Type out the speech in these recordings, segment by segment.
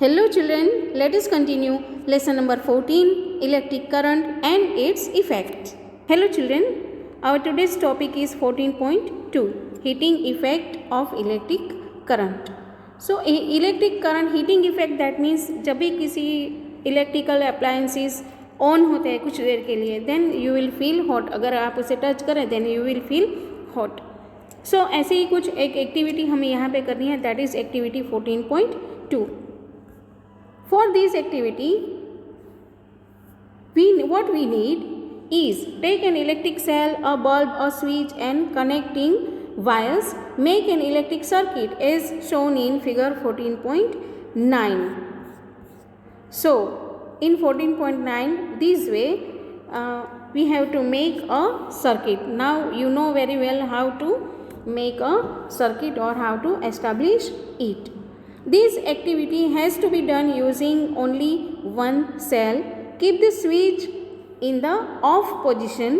Hello children, let us continue lesson number 14, electric current and its effect. Hello children, our today's topic is 14.2, heating effect of electric current. So electric current heating effect, that means जब भी किसी electrical appliances on होते हैं कुछ देर के लिए, then you will feel hot. अगर आप उसे टच करें then you will feel hot. So ऐसे ही कुछ एक एक्टिविटी हमें यहाँ पे करनी है, that is activity 14.2. For this activity, what we need is take an electric cell, a bulb, a switch and connecting wires. Make an electric circuit as shown in figure 14.9. So, in 14.9, this way we have to make a circuit. Now, you know very well how to make a circuit or how to establish it. This activity has to be done using only one cell. Keep the switch in the off position.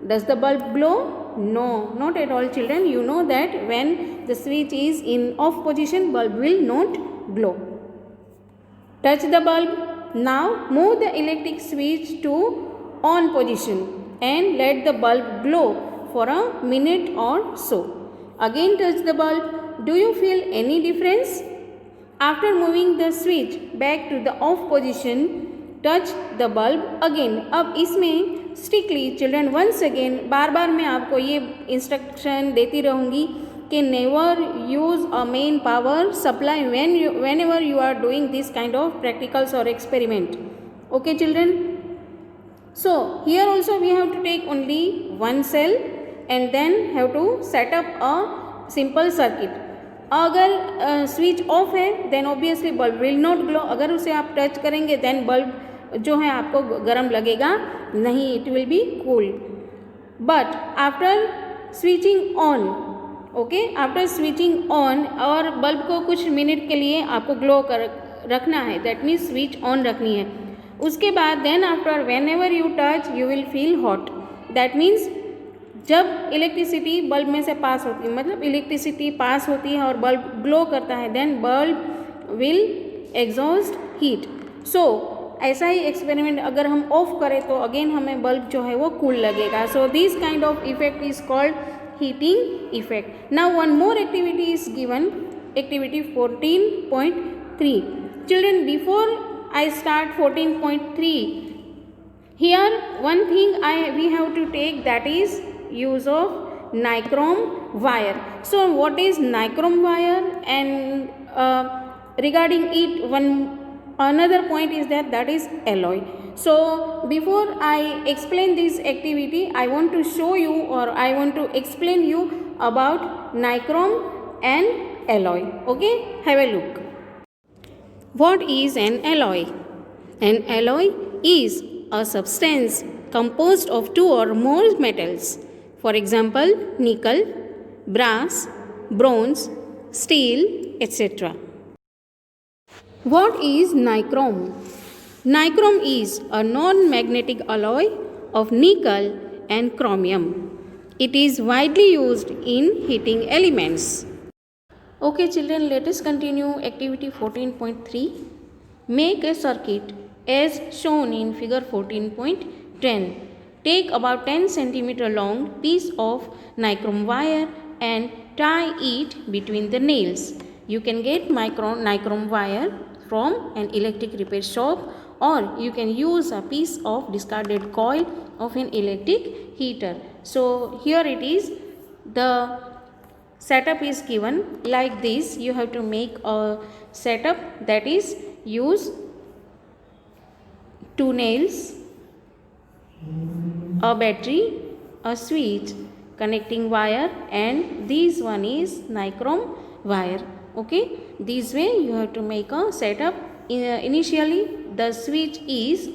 Does the bulb glow? No, not at all children. You know that when the switch is in off position, bulb will not glow. Touch the bulb. Now move the electric switch to on position and let the bulb glow for a minute or so. Again touch the bulb. Do you feel any difference? After moving the switch back to the off position, touch the bulb again. अब इसमें strictly children once again बार बार मैं आपको ये instruction देती रहूँगी कि never use a main power supply whenever you are doing this kind of practicals or experiment. Okay children? So here also we have to take only one cell and then have to set up a simple circuit. अगर switch off है then obviously bulb will not glow. अगर उसे आप touch करेंगे then bulb जो है आपको गर्म लगेगा नहीं, it will be cool. But after switching on, okay, after switching on और बल्ब को कुछ मिनट के लिए आपको ग्लो कर रखना है, दैट मीन्स स्विच ऑन रखनी है. उसके बाद then after whenever you touch you will feel hot. That means जब इलेक्ट्रिसिटी बल्ब में से पास होती है, मतलब इलेक्ट्रिसिटी पास होती है और बल्ब ग्लो करता है, then bulb will exhaust heat. So ऐसा ही एक्सपेरिमेंट अगर हम ऑफ करें तो अगेन हमें बल्ब जो है वो कूल लगेगा. So this kind of effect is called heating effect. Now one more activity is given, activity 14.3. Children before I start 14.3, here one thing we have to take, that is use of nichrome wire. So what is nichrome wire, and regarding it one another point is that is alloy. So before I explain this activity, I want to show you or I want to explain you about nichrome and alloy. Okay, have a look. What is an alloy? An alloy is a substance composed of two or more metals. For example, nickel, brass, bronze, steel, etc. What is nichrome? Nichrome is a non-magnetic alloy of nickel and chromium. It is widely used in heating elements. Okay children, let us continue activity 14.3. Make a circuit as shown in figure 14.10. Take about 10 cm long piece of nichrome wire and tie it between the nails. You can get nichrome wire from an electric repair shop, or you can use a piece of discarded coil of an electric heater. So here it is, the setup is given like this. You have to make a setup, that is use two nails, a battery, a switch, connecting wire, and this one is nichrome wire. Okay, this way you have to make a setup. Initially the switch is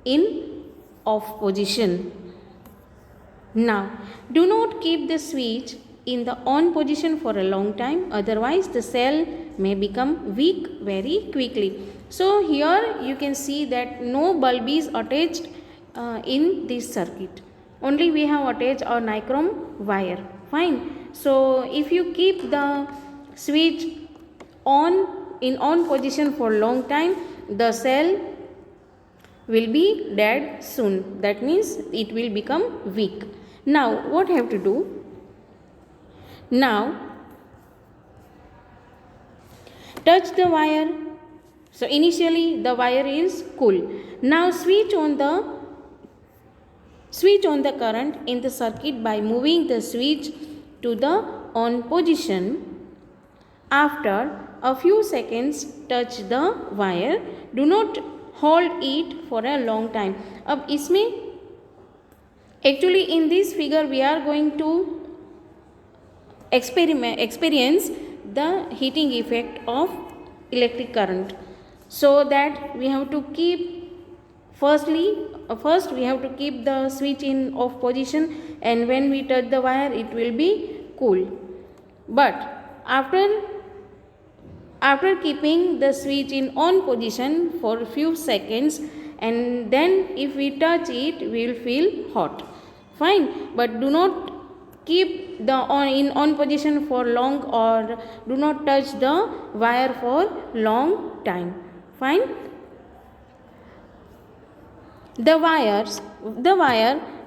in off position. Now do not keep the switch in the on position for a long time, otherwise the cell may become weak very quickly. So here you can see that no bulb is attached in this circuit, only we have attached a nichrome wire. Fine. So if you keep the switch on in on position for long time, the cell will be dead soon. That means it will become weak. Now what have to do? Now touch the wire. So initially the wire is cool. Now switch on the current in the circuit by moving the switch to the on position. After a few seconds touch the wire. Do not hold it for a long time. अब इसमें actually in this figure we are going to experience the heating effect of electric current. So that we have to keep first we have to keep the switch in off position, and when we touch the wire it will be cool. But after keeping the switch in on position for a few seconds, and then if we touch it we will feel hot. Fine, but do not keep the on position for long, or do not touch the wire for long time. Fine. The wire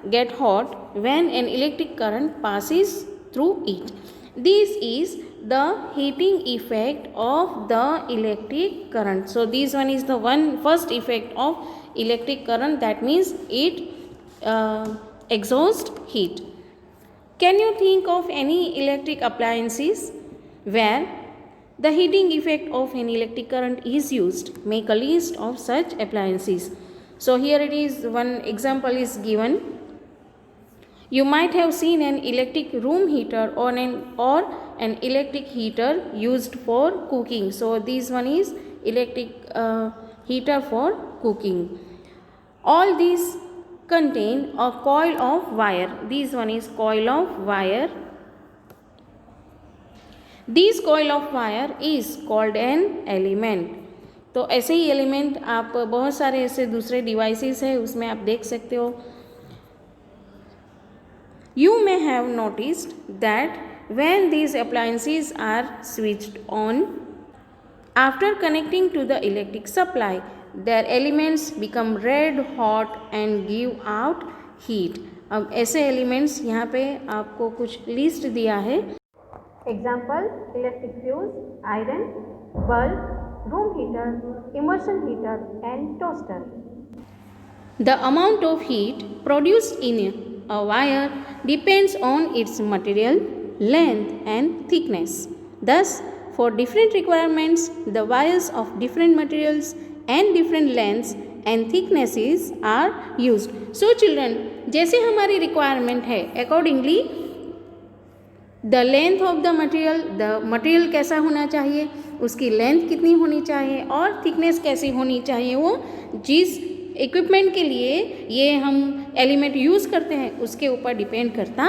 get hot when an electric current passes through it. This is the heating effect of the electric current. So this one is the first effect of electric current, that means it exhausts heat. Can you think of any electric appliances where the heating effect of an electric current is used? Make a list of such appliances. So here it is, one example is given. You might have seen an electric room heater or an electric heater used for cooking. So this one is electric heater for cooking. All these contain a coil of wire. This one is coil of wire. This coil of wire is called an element. तो ऐसे ही element आप बहुत सारे ऐसे दूसरे devices है उसमें आप देख सकते हो. You may have noticed that when these appliances are switched on, after connecting to the electric supply, their elements become red hot and give out heat. अब ऐसे एलिमेंट्स यहाँ पे आपको कुछ लिस्ट दिया है. Example: electric fuse, iron, bulb, room heater, immersion heater and toaster. The amount of heat produced in a wire depends on its material, length and thickness. Thus, for different requirements, the wires of different materials and different lengths and thicknesses are used. So children, जैसे हमारी requirement है, accordingly the length of the material कैसा होना चाहिए, उसकी length कितनी होनी चाहिए और थिकनेस कैसी होनी चाहिए, वो जिस इक्विपमेंट के लिए ये हम एलिमेंट यूज़ करते हैं उसके ऊपर डिपेंड करता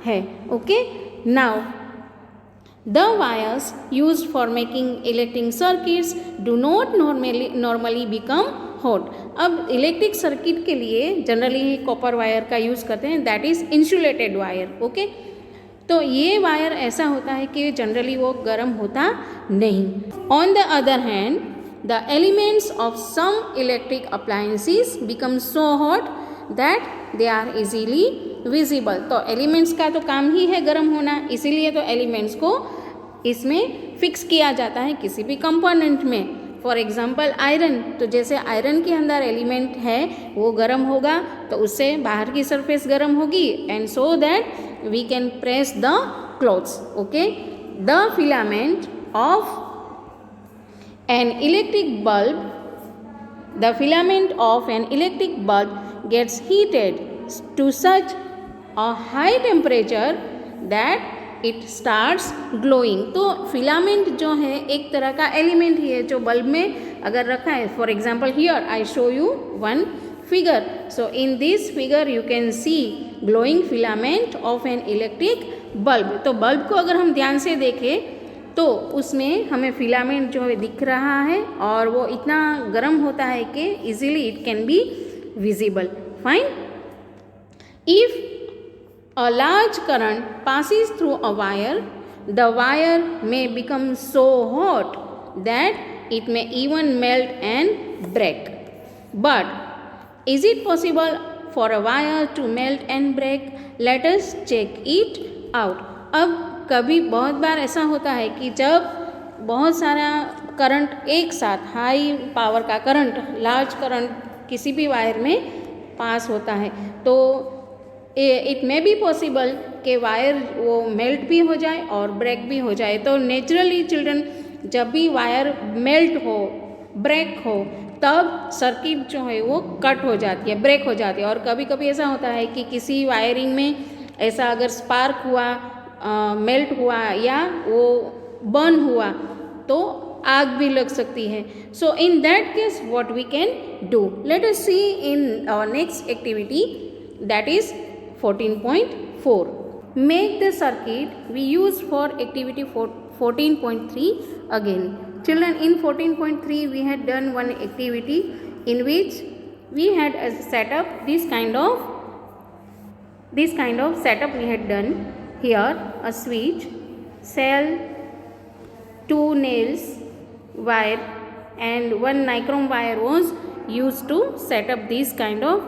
है. Okay. Now the wires used for making electric circuits do not normally become hot. अब इलेक्ट्रिक सर्किट के लिए जनरली कॉपर वायर का यूज़ करते हैं, that is insulated wire. Okay. तो ये वायर ऐसा होता है कि जनरली वो गर्म होता नहीं. On the other hand the elements of some electric appliances become so hot that they are easily visible. तो एलिमेंट्स का तो काम ही है गर्म होना, इसीलिए तो एलिमेंट्स को इसमें फिक्स किया जाता है किसी भी कंपोनेंट में. फॉर एग्जाम्पल आयरन, तो जैसे आयरन के अंदर एलिमेंट है वो गर्म होगा तो उससे बाहर की सरफेस गर्म होगी, and so that we can press the clothes. Okay. The filament of an electric bulb gets heated to such a high temperature that it starts glowing. तो फिलामेंट जो है एक तरह का एलिमेंट ही है जो बल्ब में अगर रखा है. For example here I show you one figure. So in this figure you can see glowing filament of an electric bulb. तो बल्ब को अगर हम ध्यान से देखें तो उसमें हमें फिलामेंट जो है दिख रहा है और वो इतना गर्म होता है कि easily it can be visible. Fine. If a large current passes through a wire, the wire may become so hot that it may even melt and break. But is it possible for a wire to melt and break? Let us check it out. अब कभी बहुत बार ऐसा होता है कि जब बहुत सारा करंट एक साथ, हाई पावर का करंट, लार्ज करंट किसी भी वायर में पास होता है, तो इट मे बी पॉसिबल कि वायर वो मेल्ट भी हो जाए और ब्रेक भी हो जाए. तो नेचुरली चिल्ड्रन, जब भी वायर मेल्ट हो, ब्रेक हो, तब सर्किट जो है वो कट हो जाती है, ब्रेक हो जाती है. और कभी कभी ऐसा होता है कि किसी वायरिंग में ऐसा अगर स्पार्क हुआ, मेल्ट हुआ या वो बर्न हुआ तो आग भी लग सकती है. So in that case what we can do, let us see in our next activity, that is 14.4. Make the circuit we use for activity 14.3 again. Children, in 14.3 we had done one activity in which we had set up this kind of setup we had done. Here a switch, cell, 2 nails, wire and 1 nichrome wire was used to set up this kind of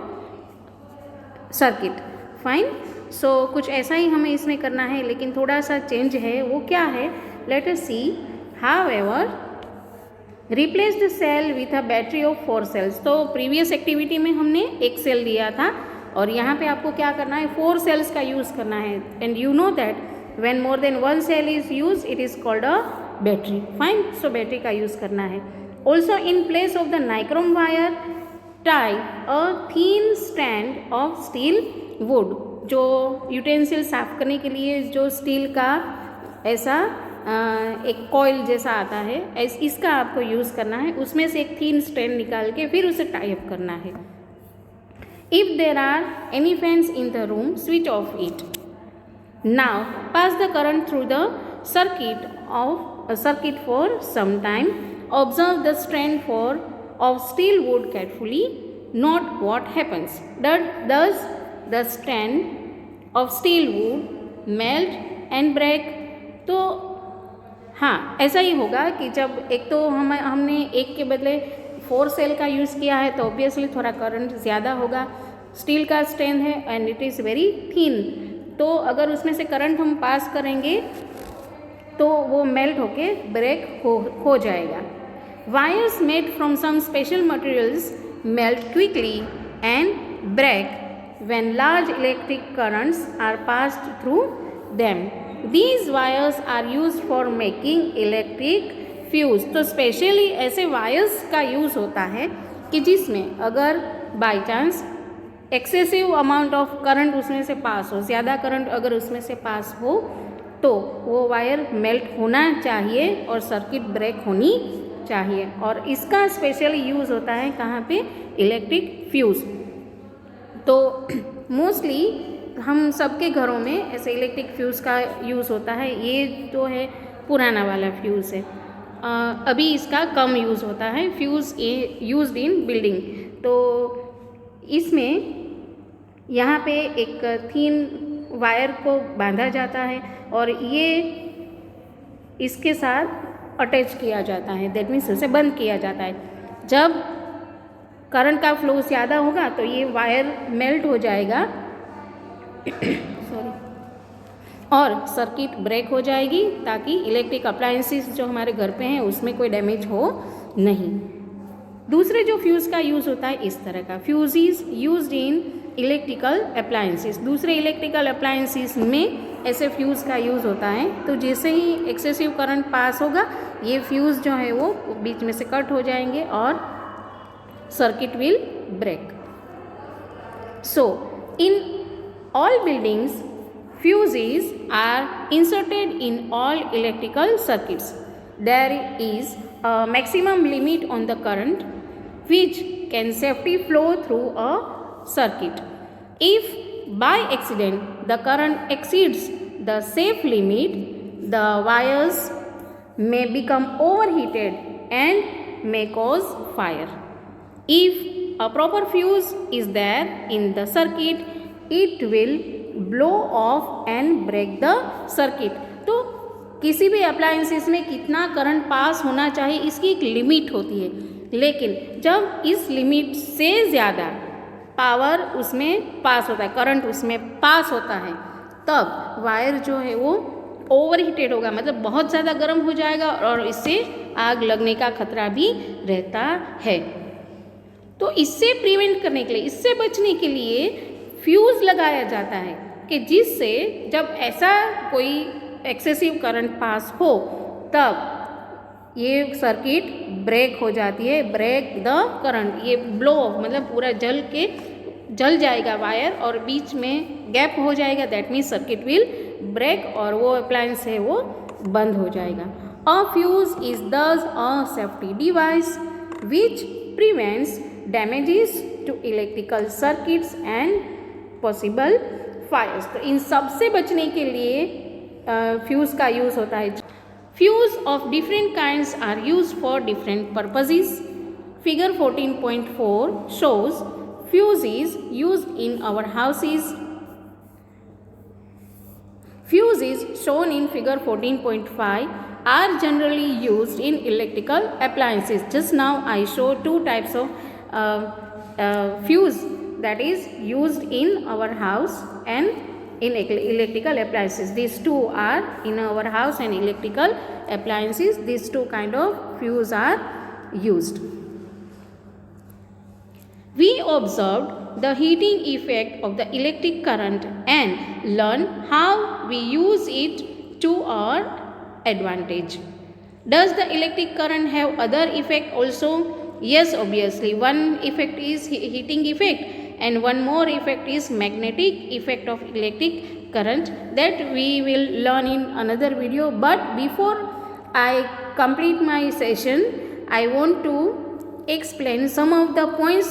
circuit. Fine. So कुछ ऐसा ही हमें इसमें करना है, लेकिन थोड़ा सा change है. वो क्या है? Let us see. However, replace the cell with a battery of 4 cells. तो प्रीवियस एक्टिविटी में हमने एक सेल दिया था और यहाँ पे आपको क्या करना है? 4 सेल्स का यूज़ करना है. And you know that when more than 1 cell is use, it is called a battery. Fine. So battery का यूज़ करना है. Also in place of the nichrome wire, tie a thin stand of steel wood. जो utensil साफ करने के लिए जो steel का ऐसा एक कॉइल जैसा आता है, इसका आपको यूज़ करना है. उसमें से एक थीन स्ट्रैंड निकाल के फिर उसे टाई अप करना है. If there are any fans in the room, switch off it. Now pass the current through the circuit for some time. Observe the strand of steel wood carefully. Note what happens. Does the strand of steel wood melt and break? तो हाँ, ऐसा ही होगा कि जब एक तो हमने एक के बदले 4 सेल का यूज़ किया है, तो ऑब्वियसली थोड़ा करंट ज़्यादा होगा. स्टील का स्ट्रैंड है and it is very thin, तो अगर उसमें से करंट हम पास करेंगे तो वो मेल्ट होके ब्रेक हो जाएगा. Wires made from some special materials melt quickly and break when large electric currents are passed through them. These wires are used for making electric fuse. तो स्पेशली ऐसे वायर्स का यूज़ होता है कि जिसमें अगर by chance excessive amount of current उसमें से पास हो, ज़्यादा करंट अगर उसमें से पास हो, तो वो वायर मेल्ट होना चाहिए और सर्किट ब्रेक होनी चाहिए. और इसका स्पेशली यूज़ होता है कहाँ पे? Electric fuse. तो मोस्टली हम सबके घरों में ऐसे इलेक्ट्रिक फ्यूज़ का यूज़ होता है. ये जो है पुराना वाला फ्यूज़ है. अभी इसका कम यूज़ होता है. Fuse used in building. तो इसमें यहाँ पे एक थीन वायर को बांधा जाता है और ये इसके साथ अटैच किया जाता है. दैट मीन्स उसे बंद किया जाता है. जब करंट का फ्लो ज़्यादा होगा तो ये वायर मेल्ट हो जाएगा सॉरी, और सर्किट ब्रेक हो जाएगी, ताकि इलेक्ट्रिक अप्लायंसेस जो हमारे घर पे हैं उसमें कोई डैमेज हो नहीं. दूसरे जो फ्यूज़ का यूज़ होता है इस तरह का. Fuse is used in electrical appliances. दूसरे इलेक्ट्रिकल अप्लायंसेस में ऐसे फ्यूज़ का यूज़ होता है. तो जैसे ही एक्सेसिव करंट पास होगा, ये फ्यूज़ जो है वो बीच में से कट हो जाएंगे और circuit will break. So in all buildings, fuses are inserted in all electrical circuits. There is a maximum limit on the current which can safely flow through a circuit. If by accident the current exceeds the safe limit, the wires may become overheated and may cause fire. If a proper fuse is there in the circuit, it will blow off and break the circuit. तो किसी भी appliances में कितना current pass होना चाहिए इसकी एक limit होती है, लेकिन जब इस लिमिट से ज़्यादा पावर उसमें पास होता है, करंट उसमें पास होता है, तब वायर जो है वो ओवर हीटेड होगा, मतलब बहुत ज़्यादा गर्म हो जाएगा और इससे आग लगने का खतरा भी रहता है। तो इससे प्रिवेंट करने के लिए, इससे बचने के लिए फ्यूज़ लगाया जाता है कि जिससे जब ऐसा कोई एक्सेसिव करंट पास हो तब ये सर्किट ब्रेक हो जाती है, ब्रेक द करंट, ये ब्लो ऑफ मतलब पूरा जल जाएगा वायर और बीच में गैप हो जाएगा, that means circuit will break और वो अप्लायंस है वो बंद हो जाएगा। अ fuse is thus a safety device which prevents damages to electrical circuits and possible fires. तो इन सब से बचने के लिए फ्यूज़ का यूज़ होता है। Fuse of different kinds are use for different purposes. Figure 14.4 shows fuses used in our houses. Fuses shown in figure 14.5 are generally used in electrical appliances. Just now I showed two types of fuse that is used in our house and in electrical appliances. These two are in our house and electrical appliances. These two kind of fuse are used. We observed the heating effect of the electric current and learned how we use it to our advantage. Does the electric current have other effect also? Yes, obviously. One effect is heating effect and one more effect is magnetic effect of electric current that we will learn in another video. But before I complete my session, I want to explain some of the points.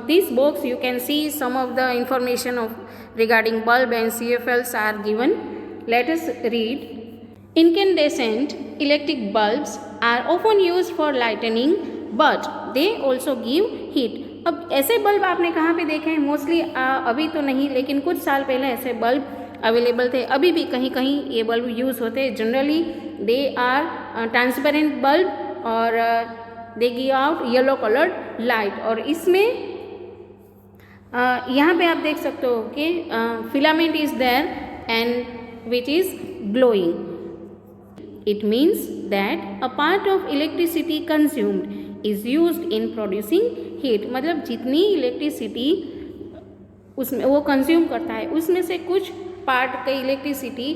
This box you can see some of the information of regarding bulb and CFLs are given. Let us read. Incandescent electric bulbs are often used for lightening but they also give heat. अब ऐसे bulb आपने कहाँ पे देखे हैं? Mostly अभी तो नहीं, लेकिन कुछ साल पहले ऐसे बल्ब अवेलेबल थे, अभी भी कहीं कहीं ये बल्ब यूज़ होते हैं। Generally they are transparent bulb और they give out yellow coloured light. और इसमें यहाँ पे आप देख सकते हो कि filament is there and which is glowing. It means that a part of electricity consumed is used in producing heat. मतलब जितनी इलेक्ट्रिसिटी उसमें वो कंज्यूम करता है उसमें से कुछ पार्ट के इलेक्ट्रिसिटी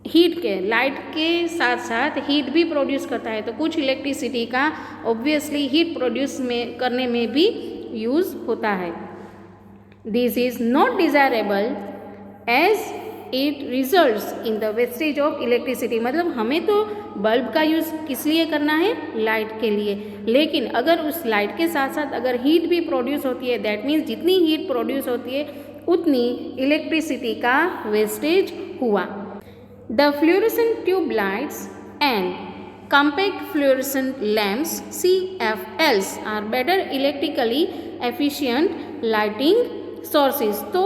हीट के, लाइट के साथ साथ हीट भी प्रोड्यूस करता है। तो कुछ इलेक्ट्रिसिटी का ऑब्वियसली हीट प्रोड्यूस करने में भी यूज़ होता है। This is not desirable as it results in the wastage of electricity. मतलब हमें तो बल्ब का यूज़ किस लिए करना है? लाइट के लिए। लेकिन अगर उस लाइट के साथ साथ अगर हीट भी प्रोड्यूस होती है, दैट मीन्स जितनी हीट प्रोड्यूस होती है उतनी इलेक्ट्रिसिटी का वेस्टेज हुआ। The fluorescent tube lights and compact fluorescent lamps CFLs are better electrically efficient lighting sources. So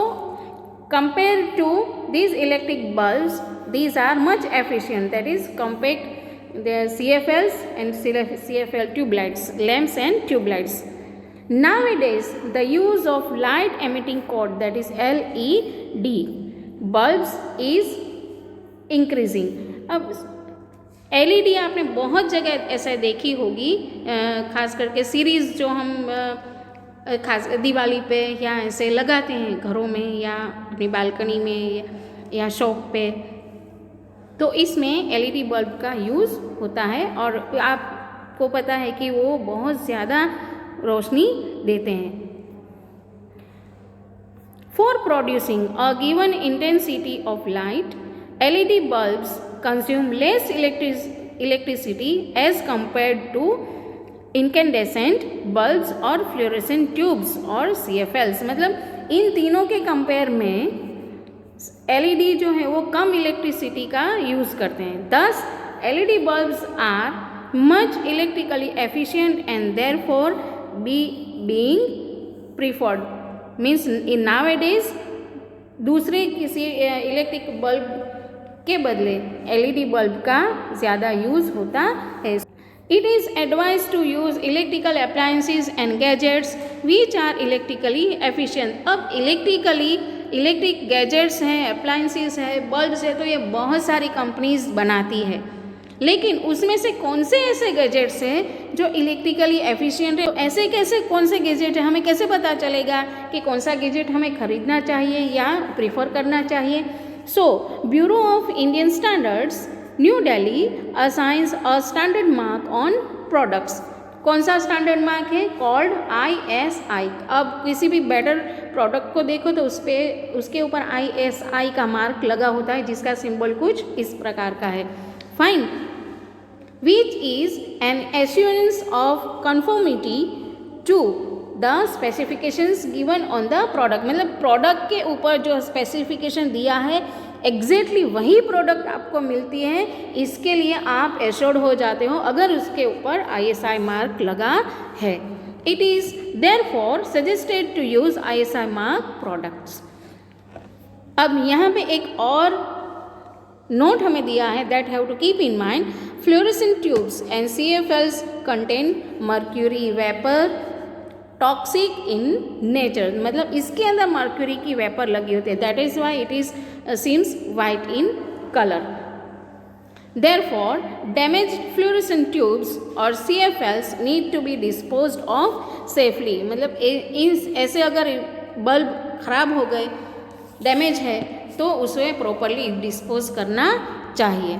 compared to these electric bulbs, these are much efficient, that is compact the CFLs and CFL tube lights, lamps and tube lights. Nowadays the use of light emitting code, that is LED bulbs is increasing. अब LED आपने बहुत जगह ऐसा देखी होगी, खास करके series जो हम खास दिवाली पे या ऐसे लगाते हैं घरों में या अपनी बालकनी में या शॉप पे, तो इसमें LED बल्ब का यूज़ होता है और आपको पता है कि वो बहुत ज़्यादा रोशनी देते हैं। For producing a given intensity of light, LED bulbs consume less electricity as compared to incandescent bulbs or fluorescent tubes or CFLs। मतलब इन तीनों के कंपेयर में LED जो है वो कम इलेक्ट्रिसिटी का यूज़ करते हैं। Thus LED bulbs are much electrically efficient and therefore being preferred। Means in nowadays दूसरे किसी इलेक्ट्रिक बल्ब के बदले एलईडी बल्ब का ज़्यादा यूज़ होता है। It is advise to use electrical appliances and gadgets which are electrically efficient. अब electric gadgets हैं, अप्लायंसेस है, बल्ब्स है, तो ये बहुत सारी कंपनीज बनाती है, लेकिन उसमें से कौन से ऐसे गैजेट्स हैं जो इलेक्ट्रिकली एफिशिएंट है। तो ऐसे कैसे कौन से गैजेट है, हमें कैसे पता चलेगा कि कौन सा गैजेट हमें खरीदना चाहिए या प्रीफर करना चाहिए। So Bureau of Indian Standards New Delhi assigns a standard mark on products. कौन सा स्टैंडर्ड मार्क है? Called ISI। अब किसी भी बेटर प्रोडक्ट को देखो तो उसके ऊपर ISI का मार्क लगा होता है, जिसका सिंबल कुछ इस प्रकार का है। Fine, which is an assurance of conformity to the specifications given on the product। मतलब प्रोडक्ट के ऊपर जो स्पेसिफिकेशन दिया है एग्जैक्टली वही प्रोडक्ट आपको मिलती है, इसके लिए आप एश्योर्ड हो जाते हो अगर उसके ऊपर ISI मार्क लगा है। It is therefore suggested to use ISI mark products. अब यहाँ पे एक और नोट हमें दिया है, that have to keep in mind, fluorescent tubes and CFLs contain mercury vapour toxic in nature. मतलब इसके अंदर मर्क्यूरी की वेपर लगी होती है, that is why it is seems white in colour. Therefore damaged fluorescent tubes और CFLs need to be disposed of safely. मतलब ऐसे अगर बल्ब खराब हो गए, डैमेज है, तो उसे प्रॉपरली डिस्पोज करना चाहिए।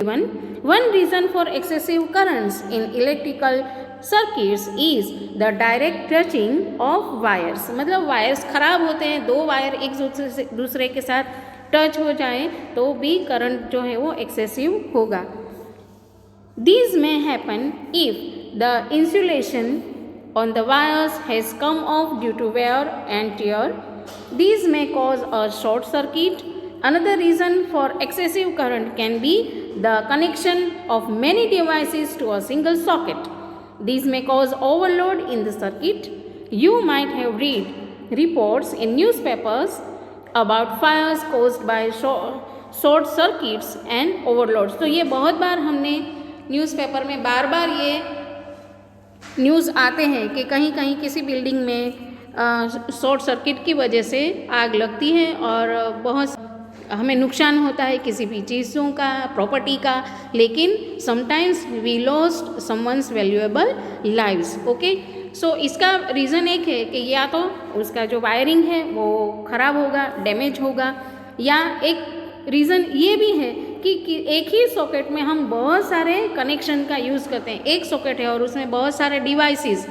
One reason for excessive currents in electrical circuits is the direct touching of wires. मतलब वायर्स खराब होते हैं, दो वायर एक दूसरे के साथ टच हो जाए तो भी करंट जो है वो एक्सेसिव होगा। These may happen if the insulation on the wires has come off due to wear and tear. These may cause a short circuit. Another reason for excessive current can be the connection of many devices to a single socket. These may cause overload in the circuit. You might have read reports in newspapers about fires caused by short circuits and overloads. तो ये बहुत बार हमने newspaper में बार बार ये news आते हैं कि कहीं कहीं किसी बिल्डिंग में शॉर्ट सर्किट की वजह से आग लगती है और बहुत हमें नुकसान होता है किसी भी चीज़ों का, प्रॉपर्टी का, लेकिन sometimes we lost someone's valuable lives. Okay, so इसका रीज़न एक है कि या तो उसका जो वायरिंग है वो ख़राब होगा, डैमेज होगा, या एक रीज़न ये भी है कि एक ही सॉकेट में हम बहुत सारे कनेक्शन का यूज़ करते हैं। एक सॉकेट है और उसमें बहुत सारे डिवाइसेस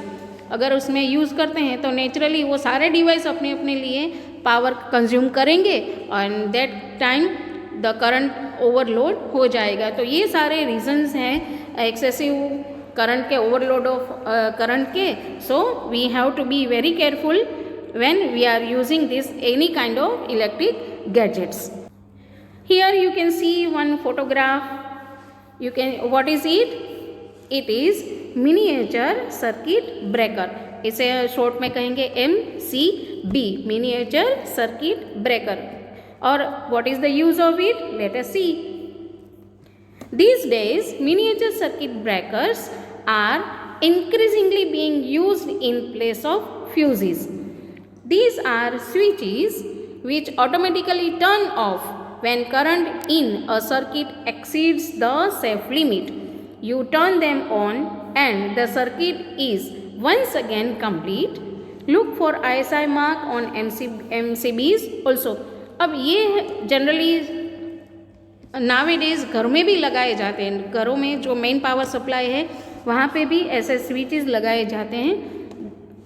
अगर उसमें यूज़ करते हैं तो नेचुरली वो सारे डिवाइस अपने अपने लिए पावर कंज्यूम करेंगे और that time the current overload हो जाएगा। तो ये सारे रीजंस हैं एक्सेसिव करंट के, ओवरलोड ऑफ करंट के। So we have to be very careful when we are using this any kind of electric gadgets. Here you can see one photograph. What is it? It is miniature circuit breaker. इसे short में कहेंगे MCB, miniature circuit breaker. और what is the use of it? Let us see. These days, miniature circuit breakers are increasingly being used in place of fuses. These are switches which automatically turn off when current in a circuit exceeds the safe limit. You turn them on and the circuit is once again complete. Look for ISI mark on MCBs also. अब ये generally नावेडेज घर में भी लगाए जाते हैं। घरों में जो मेन पावर सप्लाई है वहाँ पे भी ऐसे स्विचेस लगाए जाते हैं,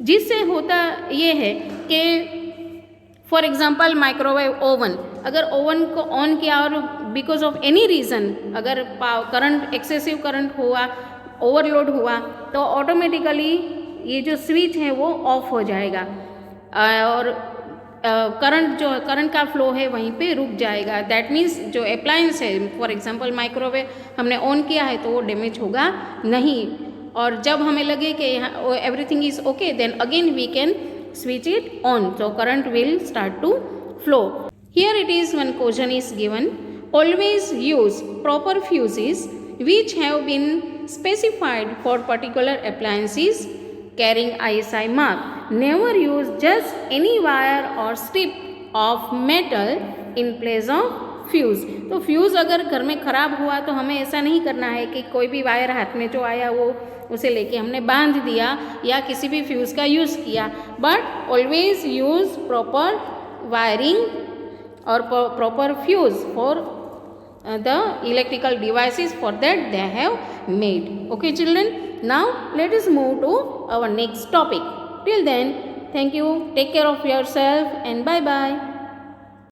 जिससे होता ये है कि फॉर एग्ज़ाम्पल माइक्रोवेव ओवन, अगर ओवन को ऑन किया और बिकॉज ऑफ एनी रीज़न अगर करंट एक्सेसिव करंट हुआ, ओवरलोड हुआ, तो ऑटोमेटिकली ये जो स्विच है वो ऑफ हो जाएगा और करंट का फ्लो है वहीं पे रुक जाएगा। दैट मीन्स जो अप्लायंस है, फॉर एग्जांपल माइक्रोवेव हमने ऑन किया है तो वो डैमेज होगा नहीं, और जब हमें लगे कि everything is okay, then again we can switch it on, so current will start to flow. Here it is, one question is given, always use proper fuses which have been specified for particular appliances carrying ISI mark. Never use just any wire or strip of metal in place of fuse. तो fuse अगर घर में ख़राब हुआ तो हमें ऐसा नहीं करना है कि कोई भी वायर हाथ में जो आया वो उसे लेके हमने बांध दिया या किसी भी फ्यूज़ का यूज़ किया. But always use proper wiring और proper fuse for the electrical devices for that they have made. Okay children, now let us move to our next topic. Till then, thank you, take care of yourself and bye bye.